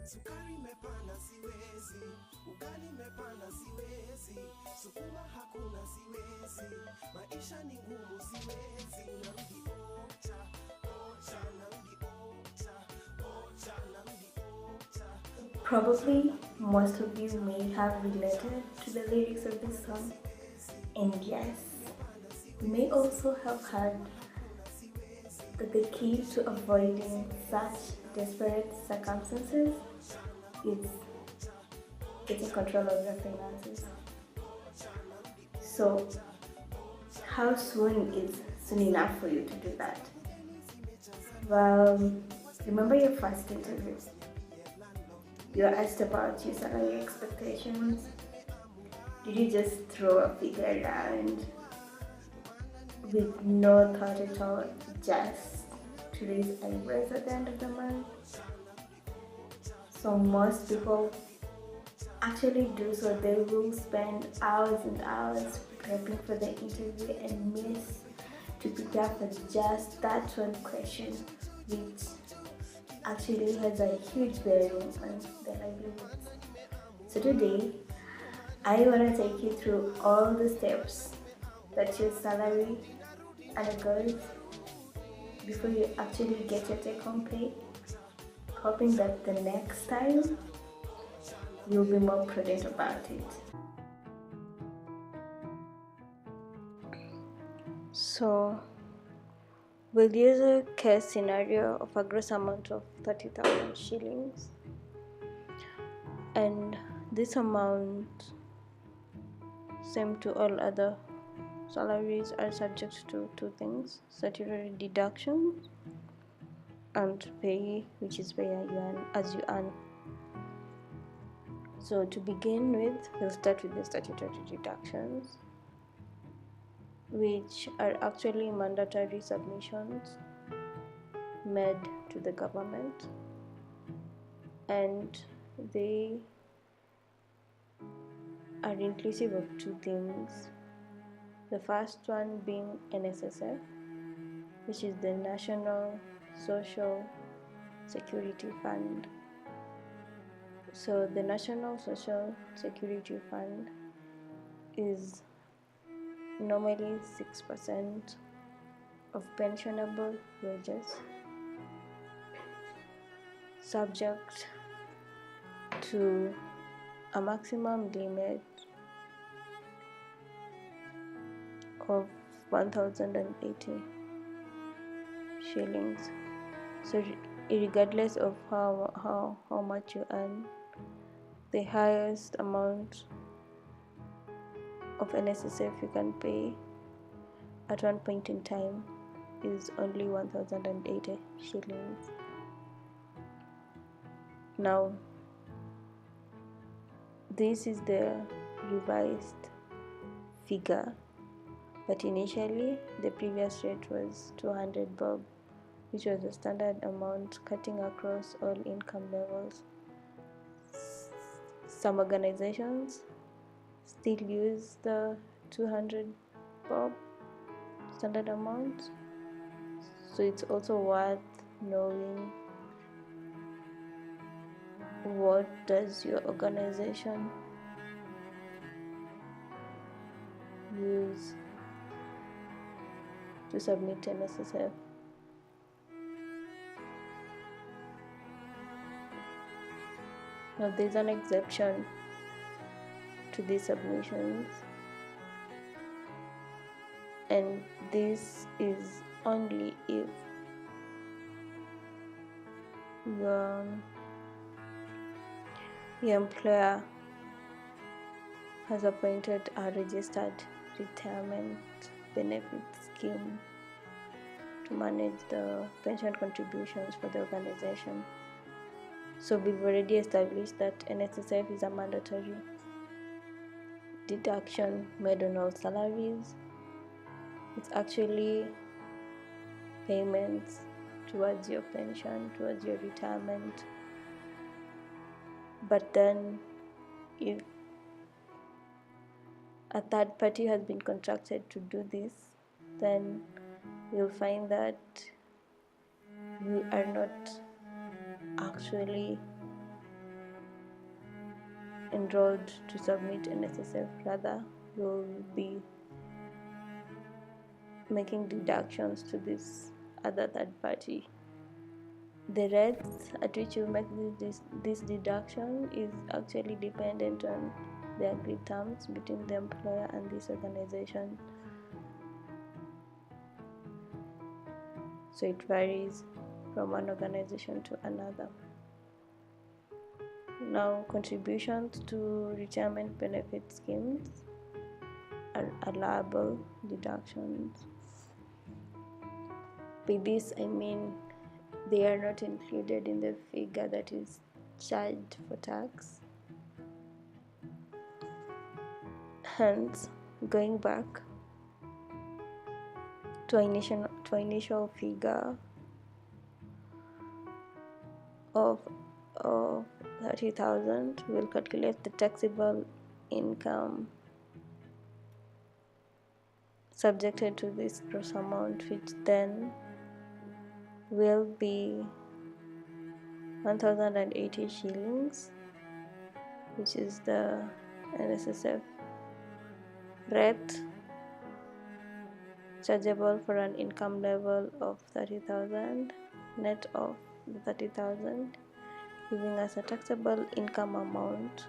Sukari mepanda siwezi, ugali mepanda siwezi, sukuma hakuna siwezi, maisha ni ngumu siwezi, narudi ocha, ocha, narudi ocha, ocha, narudi ocha. Probably most of you may have related to the lyrics of this song, and yes, you may also have heard that the key to avoiding such desperate circumstances is getting control of your finances. So, how soon is soon enough for you to do that? Well, remember your first interview. You were asked about your salary expectations. Did you just throw a figure around with no thought at all, just to raise eyebrows at the end of the month? So most people actually do so. They will spend hours and hours prepping for the interview and miss to prepare for just that one question, which actually has a huge bearing on their livelihoods. So today, I want to take you through all the steps that your salary undergoes before you actually get your take-home pay, hoping that the next time you'll be more prudent about it. So, we'll use a case scenario of a gross amount of 30,000 shillings, and this amount, same to all other salaries, are subject to two things: statutory deductions and pay, which is pay as you earn. So to begin with, we'll start with the statutory deductions, which are actually mandatory submissions made to the government, and they are inclusive of two things. The first one being NSSF, which is the National Social Security Fund. So the National Social Security Fund is normally 6% of pensionable wages, subject to a maximum limit of 1,080 shillings. So regardless of how much you earn, the highest amount of NSSF you can pay at one point in time is only 1,080 shillings. Now, this is the revised figure, but initially the previous rate was 200 bob, which was the standard amount cutting across all income levels. Some organizations still use the 200 bob standard amount, so it's also worth knowing what does your organization use to submit NSSF. Now there's an exception to these submissions, and this is only if your employer has appointed a registered retirement benefit scheme to manage the pension contributions for the organization. So we've already established that NSSF is a mandatory deduction made on all salaries. It's actually payments towards your pension, towards your retirement. But then if a third party has been contracted to do this, then you'll find that you are not actually enrolled to submit NSSF rather will be making deductions to this other third party. The rates at which you make this deduction is actually dependent on the agreed terms between the employer and this organization. So it varies from one organization to another. Now, contributions to retirement benefit schemes are allowable deductions. By this I mean they are not included in the figure that is charged for tax. Hence, going back to our initial figure of 30,000, we'll calculate the taxable income subjected to this gross amount, which then will be 1,080 shillings, which is the NSSF rate chargeable for an income level of 30,000 net of the 30,000, giving us a taxable income amount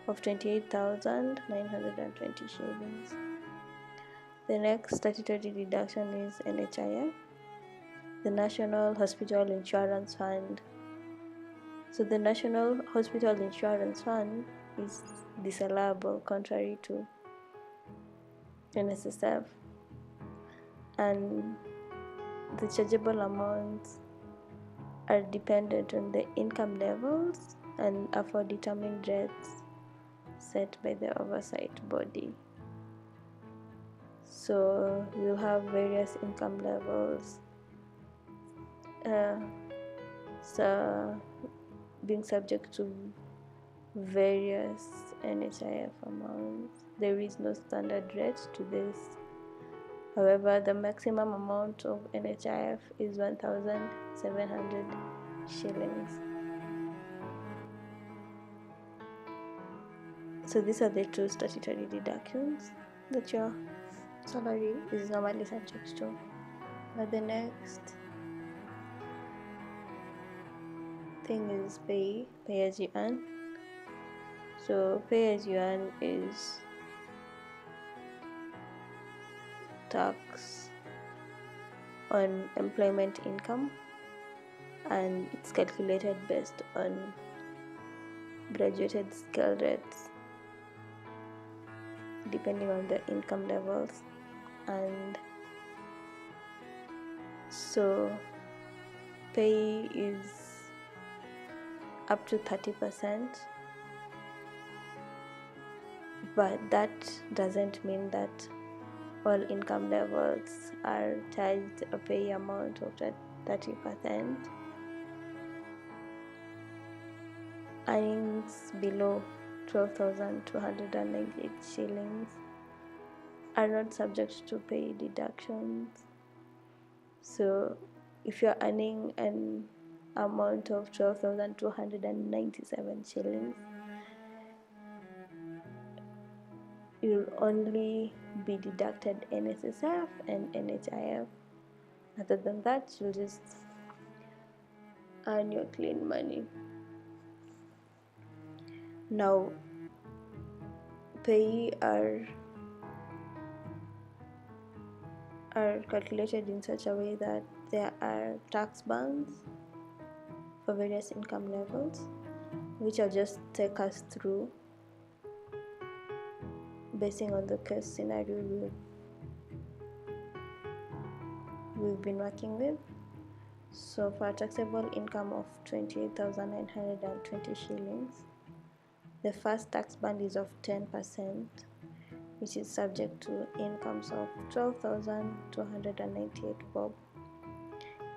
of 28,920 shillings. The next statutory deduction is NHIF, the National Hospital Insurance Fund. So the National Hospital Insurance Fund is disallowable contrary to NSSF, and the chargeable amounts are dependent on the income levels and are for determined rates set by the oversight body. So you have various income levels being subject to various NHIF amounts. There is no standard rate to this. However, the maximum amount of NHIF is 1,700 shillings. So these are the two statutory deductions that your salary is normally subject to. Now the next thing is pay as you earn. So pay as you earn is tax on employment income, and it's calculated based on graduated scale rates depending on the income levels. And so pay is up to 30%, but that doesn't mean that all income levels are charged a pay amount of 30%. Earnings below 12,298 shillings are not subject to pay deductions. So if you're earning an amount of 12,297 shillings, you'll only be deducted NSSF and NHIF. Other than that, you'll just earn your clean money. Now, pay are calculated in such a way that there are tax bands for various income levels, which I'll just take us through basing on the case scenario we've been working with. So for a taxable income of 28,920 shillings, the first tax band is of 10%, which is subject to incomes of 12,298 bob,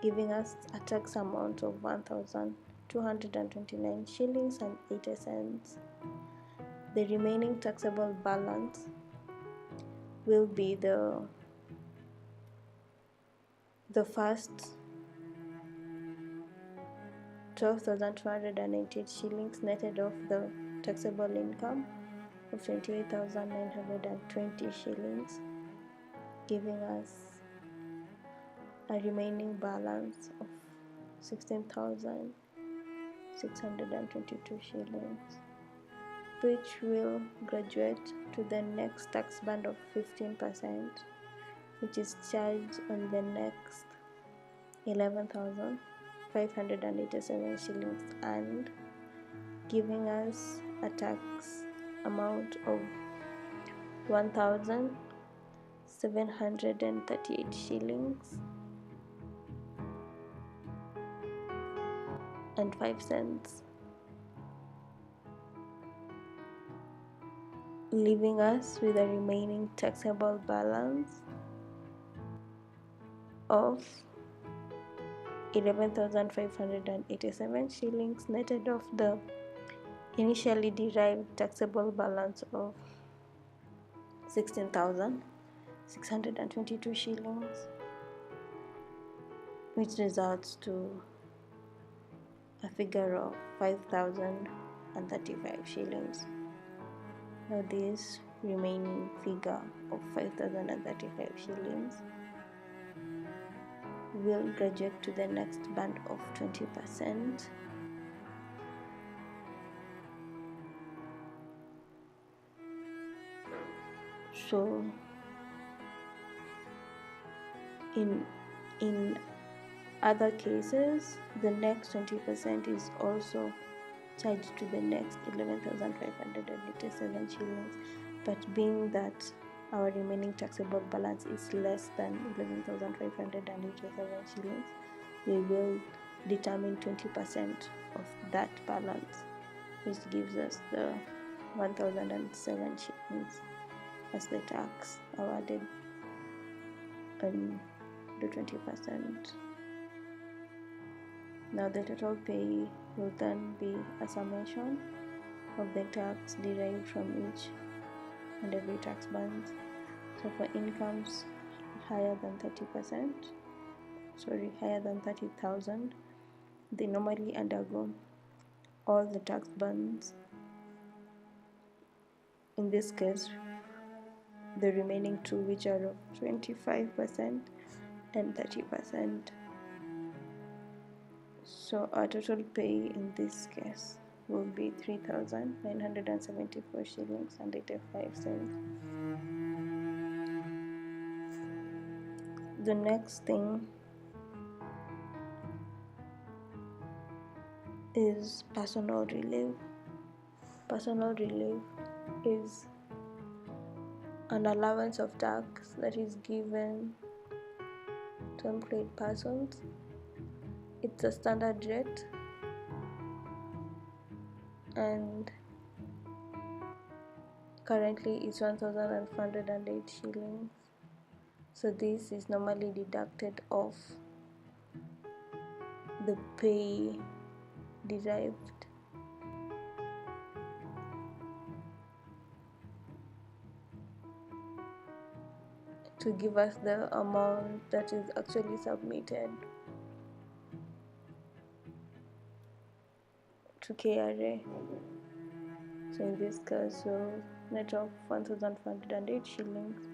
giving us a tax amount of 1,229 shillings and 80 cents. The remaining taxable balance will be the first 12,298 shillings netted off the taxable income of 28,920 shillings, giving us a remaining balance of 16,622 shillings, which will graduate to the next tax band of 15%, which is charged on the next 11,587 shillings and giving us a tax amount of 1,738 shillings and 5 cents, leaving us with a remaining taxable balance of 11,587 shillings, netted off the initially derived taxable balance of 16,622 shillings, which results to a figure of 5,035 shillings. Now this remaining figure of 5,035 shillings will graduate to the next band of 20%, so in other cases the next 20% is also charged to the next 11,587 shillings, but being that our remaining taxable balance is less than 11,587 shillings, we will determine 20% of that balance, which gives us the 1,007 shillings as the tax awarded on the 20%. Now the total pay will then be a summation of the tax derived from each and every tax band. So for incomes higher than 30,000, they normally undergo all the tax bands. In this case, the remaining two, which are of 25% and 30%. So our total pay in this case will be 3,974 shillings and 85 cents. The next thing is personal relief. Personal relief is an allowance of tax that is given to employed persons. It's a standard rate and currently it's 1,408 shillings. So this is normally deducted off the pay derived to give us the amount that is actually submitted to KRA. So in this case, so net of 1,408 shillings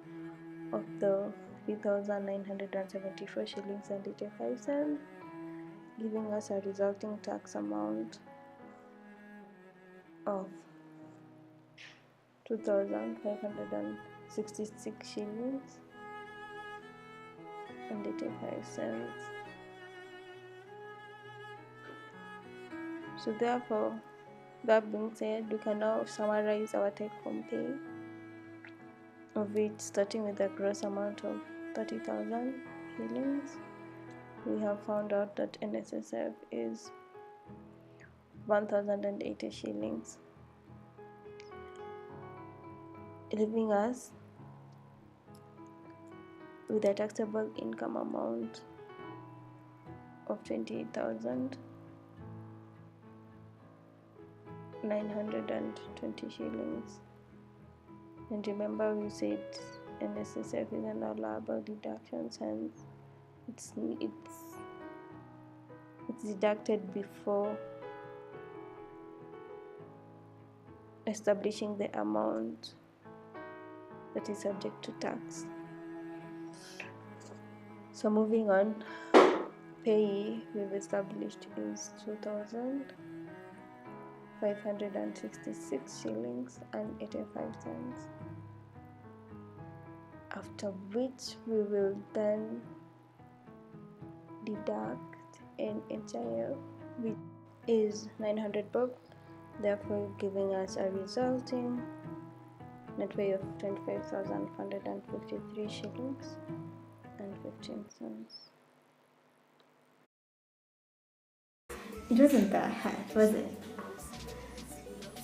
of the 3,974 shillings and 85 cents, giving us a resulting tax amount of 2,566 shillings and 85 cents. So therefore, that being said, we can now summarize our take-home pay, of which, starting with a gross amount of 30,000 shillings, we have found out that NSSF is 1,080 shillings, leaving us with a taxable income amount of 28,920 shillings. And remember, we said NSSF is an allowable deduction, hence it's deducted before establishing the amount that is subject to tax. So moving on, payee we've established is 2,566 shillings and 85 cents. After which we will then deduct NHIL, which is 900 bob, therefore giving us a resulting net pay of 25,453 shillings and 15 cents. It wasn't that hard, was it?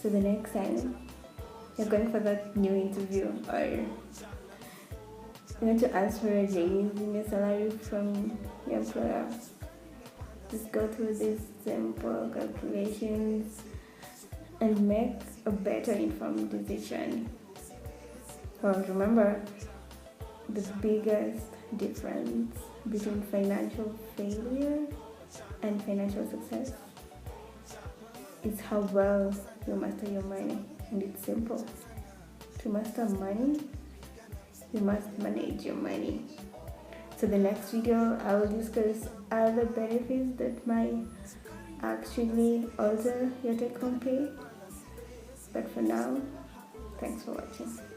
So the next time you're going for that new interview or you want to ask for a raise in your salary from your employer, just go through these simple calculations and make a better informed decision. Well, remember, the biggest difference between financial failure and financial success is how well you master your money. And it's simple. To master money, you must manage your money. So the next video, I will discuss other benefits that might actually alter your take-home pay. But for now, thanks for watching.